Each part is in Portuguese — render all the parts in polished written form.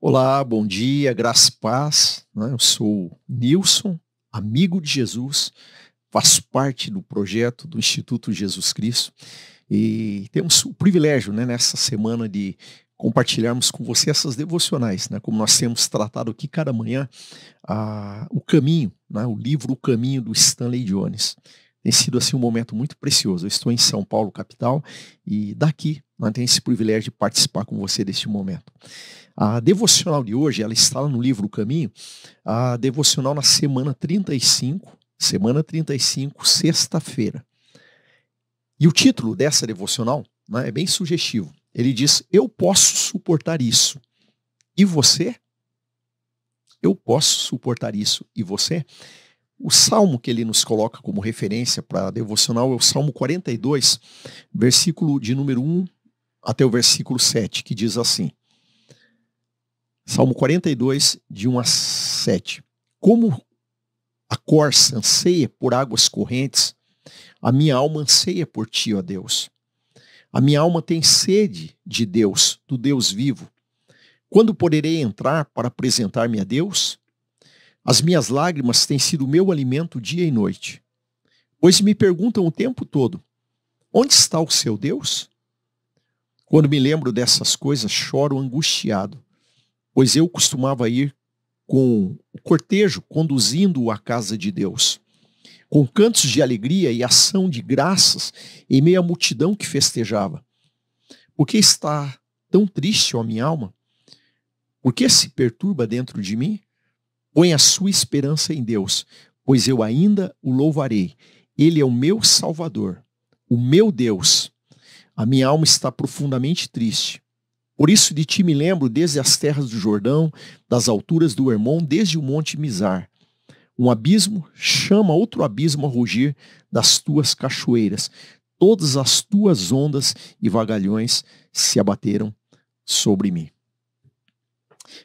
Olá, bom dia, graça e paz, né? Eu sou Nilson, amigo de Jesus, faço parte do projeto do Instituto Jesus Cristo e temos o privilégio, né, nessa semana de compartilharmos com você essas devocionais, né, como nós temos tratado aqui cada manhã, o caminho, né, o livro O Caminho do Stanley Jones. Tem sido assim um momento muito precioso. Eu estou em São Paulo, capital, e daqui nós temos esse privilégio de participar com você deste momento. A devocional de hoje, ela está lá no livro O Caminho, a devocional na semana 35, sexta-feira. E o título dessa devocional, né, é bem sugestivo. Ele diz: Eu posso suportar isso. E você? Eu posso suportar isso. E você? O salmo que ele nos coloca como referência para a devocional é o Salmo 42, versículo de número 1 até o versículo 7, que diz assim: Salmo 42, de 1 a 7. Como a corça anseia por águas correntes, a minha alma anseia por ti, ó Deus. A minha alma tem sede de Deus, do Deus vivo. Quando poderei entrar para apresentar-me a Deus? As minhas lágrimas têm sido meu alimento dia e noite. Pois me perguntam o tempo todo: onde está o seu Deus? Quando me lembro dessas coisas, choro angustiado, pois eu costumava ir com o cortejo conduzindo-o à casa de Deus, com cantos de alegria e ação de graças em meio à multidão que festejava. Por que está tão triste, ó minha alma? Por que se perturba dentro de mim? Põe a sua esperança em Deus, pois eu ainda o louvarei. Ele é o meu Salvador, o meu Deus. A minha alma está profundamente triste. Por isso de ti me lembro desde as terras do Jordão, das alturas do Hermon, desde o monte Mizar. Um abismo chama outro abismo a rugir das tuas cachoeiras. Todas as tuas ondas e vagalhões se abateram sobre mim.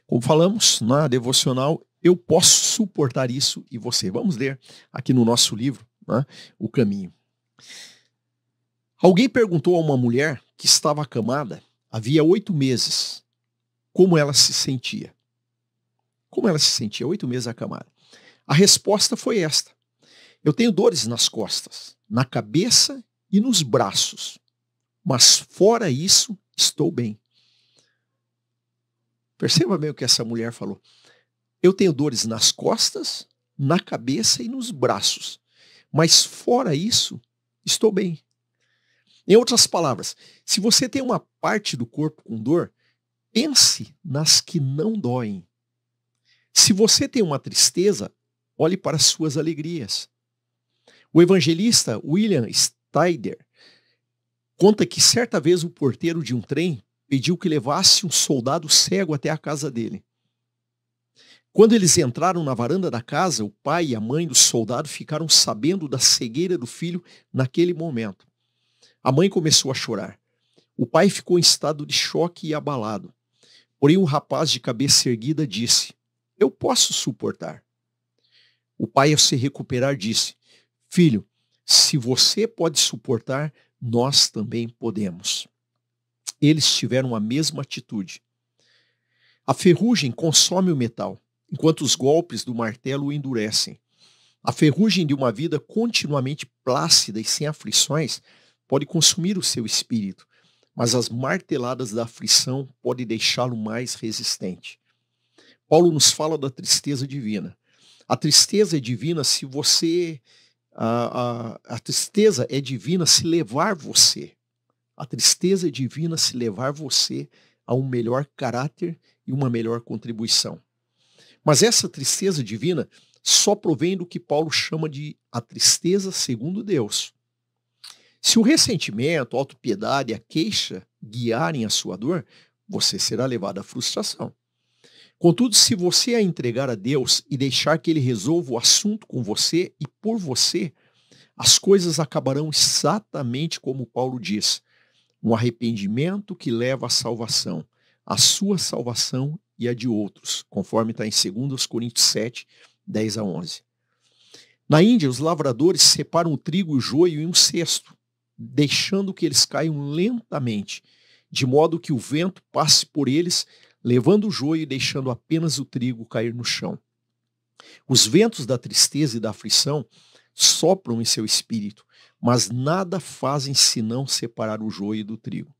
Como falamos na devocional, eu posso suportar isso e você. Vamos ler aqui no nosso livro, né, O Caminho. Alguém perguntou a uma mulher que estava acamada havia 8 meses como ela se sentia. Como ela se sentia 8 meses acamada? A resposta foi esta: eu tenho dores nas costas, na cabeça e nos braços, mas fora isso, estou bem. Perceba bem o que essa mulher falou. Eu tenho dores nas costas, na cabeça e nos braços, mas fora isso, estou bem. Em outras palavras, se você tem uma parte do corpo com dor, pense nas que não doem. Se você tem uma tristeza, olhe para as suas alegrias. O evangelista William Steider conta que certa vez o porteiro de um trem pediu que levasse um soldado cego até a casa dele. Quando eles entraram na varanda da casa, o pai e a mãe do soldado ficaram sabendo da cegueira do filho naquele momento. A mãe começou a chorar. O pai ficou em estado de choque e abalado. Porém, o rapaz de cabeça erguida disse: eu posso suportar. O pai, ao se recuperar, disse: filho, se você pode suportar, nós também podemos. Eles tiveram a mesma atitude. A ferrugem consome o metal, enquanto os golpes do martelo o endurecem. A ferrugem de uma vida continuamente plácida e sem aflições pode consumir o seu espírito, mas as marteladas da aflição podem deixá-lo mais resistente. Paulo nos fala da tristeza divina. A tristeza é divina se você... A tristeza é divina se levar você. A tristeza é divina se levar você a um melhor caráter e uma melhor contribuição. Mas essa tristeza divina só provém do que Paulo chama de a tristeza segundo Deus. Se o ressentimento, a autopiedade e a queixa guiarem a sua dor, você será levado à frustração. Contudo, se você a entregar a Deus e deixar que Ele resolva o assunto com você e por você, as coisas acabarão exatamente como Paulo diz: um arrependimento que leva à salvação, a sua salvação e a de outros, conforme está em 2 Coríntios 7, 10 a 11. Na Índia, os lavradores separam o trigo e o joio em um cesto, deixando que eles caiam lentamente, de modo que o vento passe por eles, levando o joio e deixando apenas o trigo cair no chão. Os ventos da tristeza e da aflição sopram em seu espírito, mas nada fazem senão separar o joio do trigo.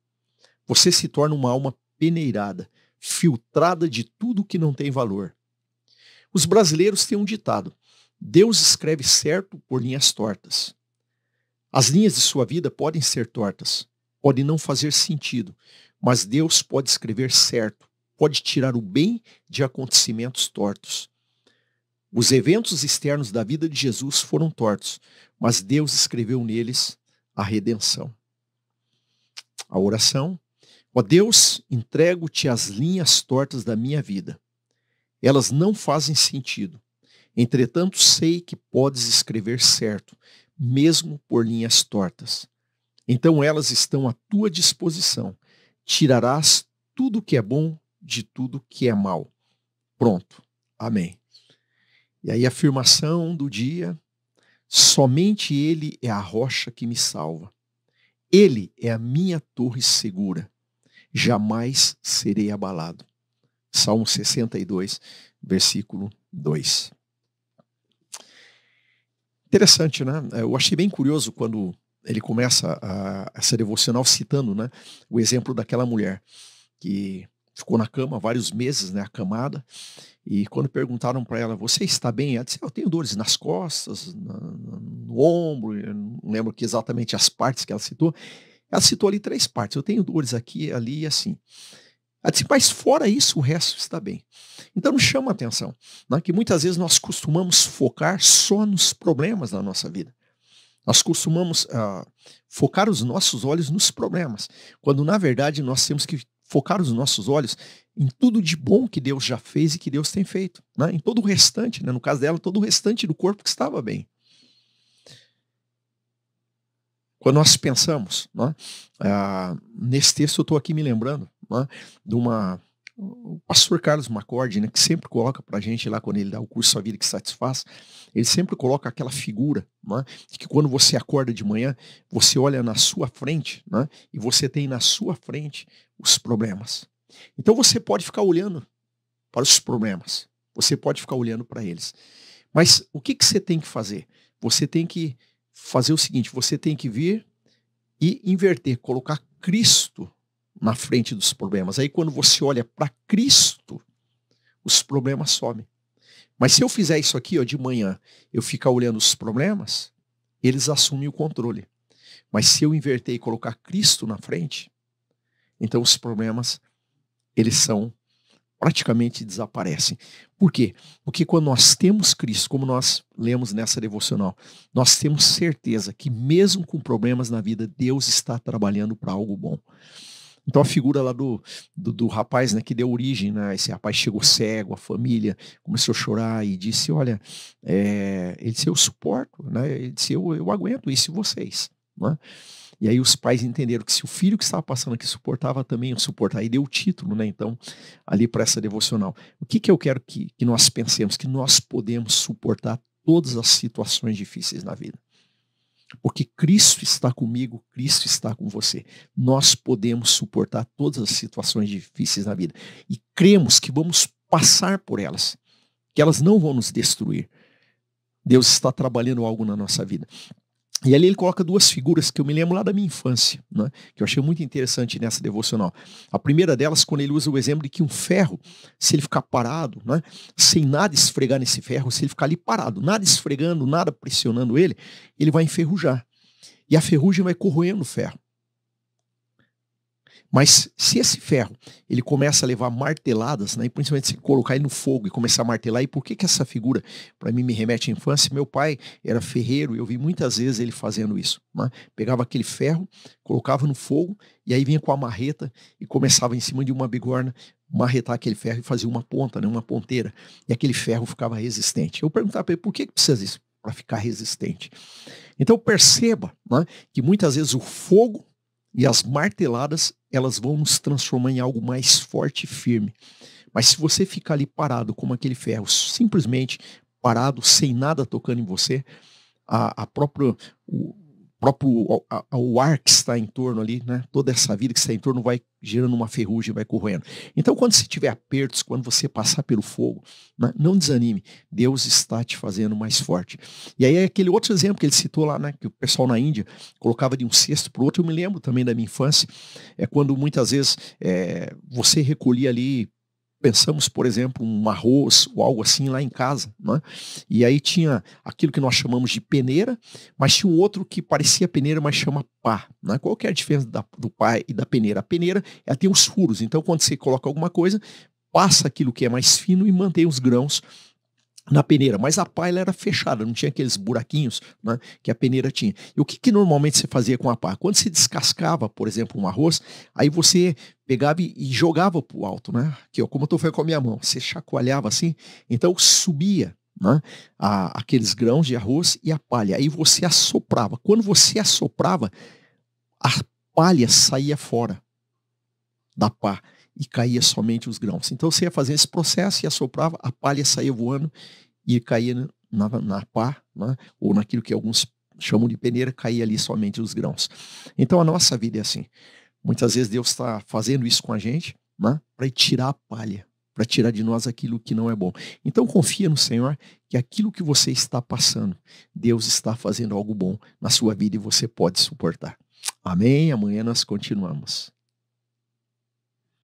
Você se torna uma alma peneirada, filtrada de tudo que não tem valor. Os brasileiros têm um ditado: Deus escreve certo por linhas tortas. As linhas de sua vida podem ser tortas, podem não fazer sentido, mas Deus pode escrever certo, pode tirar o bem de acontecimentos tortos. Os eventos externos da vida de Jesus foram tortos, mas Deus escreveu neles a redenção. A oração: ó Deus, entrego-te as linhas tortas da minha vida. Elas não fazem sentido. Entretanto, sei que podes escrever certo, mesmo por linhas tortas. Então elas estão à tua disposição. Tirarás tudo que é bom de tudo que é mal. Pronto. Amém. E aí a afirmação do dia: somente Ele é a rocha que me salva. Ele é a minha torre segura. Jamais serei abalado. Salmo 62, versículo 2. Interessante, né? Eu achei bem curioso quando ele começa essa devocional citando, né, o exemplo daquela mulher que ficou na cama vários meses, né, acamada, e quando perguntaram para ela: você está bem? Ela disse: eu tenho dores nas costas, no ombro, eu não lembro que exatamente as partes que ela citou. Ela citou ali 3 partes: eu tenho dores aqui, ali e assim. Ela disse: mas fora isso, o resto está bem. Então nos chama a atenção, né, que muitas vezes nós costumamos focar só nos problemas da nossa vida. Nós costumamos focar os nossos olhos nos problemas, quando na verdade nós temos que focar os nossos olhos em tudo de bom que Deus já fez e que Deus tem feito, né? Em todo o restante, né? No caso dela, todo o restante do corpo que estava bem. Quando nós pensamos, né, nesse texto, eu estou aqui me lembrando, né, de o pastor Carlos Macorde, né, que sempre coloca para a gente lá, quando ele dá o curso A Vida que Satisfaz, ele sempre coloca aquela figura, né, de que quando você acorda de manhã, você olha na sua frente, né, e você tem na sua frente os problemas. Então você pode ficar olhando para os problemas, você pode ficar olhando para eles. Mas o que você tem que fazer? Você tem que fazer o seguinte: você tem que vir e inverter, colocar Cristo na frente dos problemas. Aí quando você olha para Cristo, os problemas somem. Mas se eu fizer isso aqui, ó, de manhã, eu ficar olhando os problemas, eles assumem o controle. Mas se eu inverter e colocar Cristo na frente, então os problemas, eles praticamente desaparecem. Por quê? Porque quando nós temos Cristo, como nós lemos nessa devocional, nós temos certeza que mesmo com problemas na vida, Deus está trabalhando para algo bom. Então a figura lá do rapaz, né, que deu origem, né, esse rapaz chegou cego, a família começou a chorar e disse: olha, ele disse: eu suporto, né? Ele disse: eu aguento isso e vocês, né? E aí os pais entenderam que se o filho que estava passando aqui suportava, também eu suportar. Aí deu o título, né, então, ali para essa devocional. O que eu quero que nós pensemos? Que nós podemos suportar todas as situações difíceis na vida. Porque Cristo está comigo, Cristo está com você. Nós podemos suportar todas as situações difíceis na vida. E cremos que vamos passar por elas, que elas não vão nos destruir. Deus está trabalhando algo na nossa vida. E ali ele coloca 2 figuras que eu me lembro lá da minha infância, né, que eu achei muito interessante nessa devocional. A primeira delas, quando ele usa o exemplo de que um ferro, se ele ficar parado, né, sem nada esfregar nesse ferro, se ele ficar ali parado, nada esfregando, nada pressionando ele, ele vai enferrujar. E a ferrugem vai corroendo o ferro. Mas se esse ferro ele começa a levar marteladas, né, e principalmente se colocar ele no fogo e começar a martelar, e por que essa figura para mim me remete à infância? Meu pai era ferreiro e eu vi muitas vezes ele fazendo isso, né? Pegava aquele ferro, colocava no fogo e aí vinha com a marreta e começava em cima de uma bigorna marretar aquele ferro e fazia uma ponta, né, uma ponteira, e aquele ferro ficava resistente. Eu perguntava para ele: por que precisa disso? Para ficar resistente. Então perceba, né, que muitas vezes o fogo e as marteladas, elas vão nos transformar em algo mais forte e firme. Mas se você ficar ali parado como aquele ferro, simplesmente parado, sem nada tocando em você, o ar que está em torno ali, né, toda essa vida que está em torno vai gerando uma ferrugem, vai corroendo. Então, quando você tiver apertos, quando você passar pelo fogo, né, não desanime. Deus está te fazendo mais forte. E aí, aquele outro exemplo que ele citou lá, né, que o pessoal na Índia colocava de um cesto para o outro, eu me lembro também da minha infância, é quando muitas vezes você recolhia ali, pensamos, por exemplo, um arroz ou algo assim lá em casa, né? E aí tinha aquilo que nós chamamos de peneira, mas tinha um outro que parecia peneira, mas chama pá, né? Qual que é a diferença do pá e da peneira? A peneira, ela tem os furos, então quando você coloca alguma coisa, passa aquilo que é mais fino e mantém os grãos na peneira, mas a pá ela era fechada, não tinha aqueles buraquinhos, né, que a peneira tinha. E o que normalmente você fazia com a pá? Quando você descascava, por exemplo, um arroz, aí você pegava e jogava para o alto, né? Aqui, ó, como eu estou fazendo com a minha mão, você chacoalhava assim, então subia, né, aqueles grãos de arroz e a palha. Aí você assoprava. Quando você assoprava, a palha saía fora da pá e caía somente os grãos. Então você ia fazendo esse processo e assoprava, a palha saía voando e caía na pá, né? Ou naquilo que alguns chamam de peneira, caía ali somente os grãos. Então a nossa vida é assim. Muitas vezes Deus está fazendo isso com a gente, né? Para tirar a palha, para tirar de nós aquilo que não é bom. Então confia no Senhor que aquilo que você está passando, Deus está fazendo algo bom na sua vida e você pode suportar. Amém? Amanhã nós continuamos.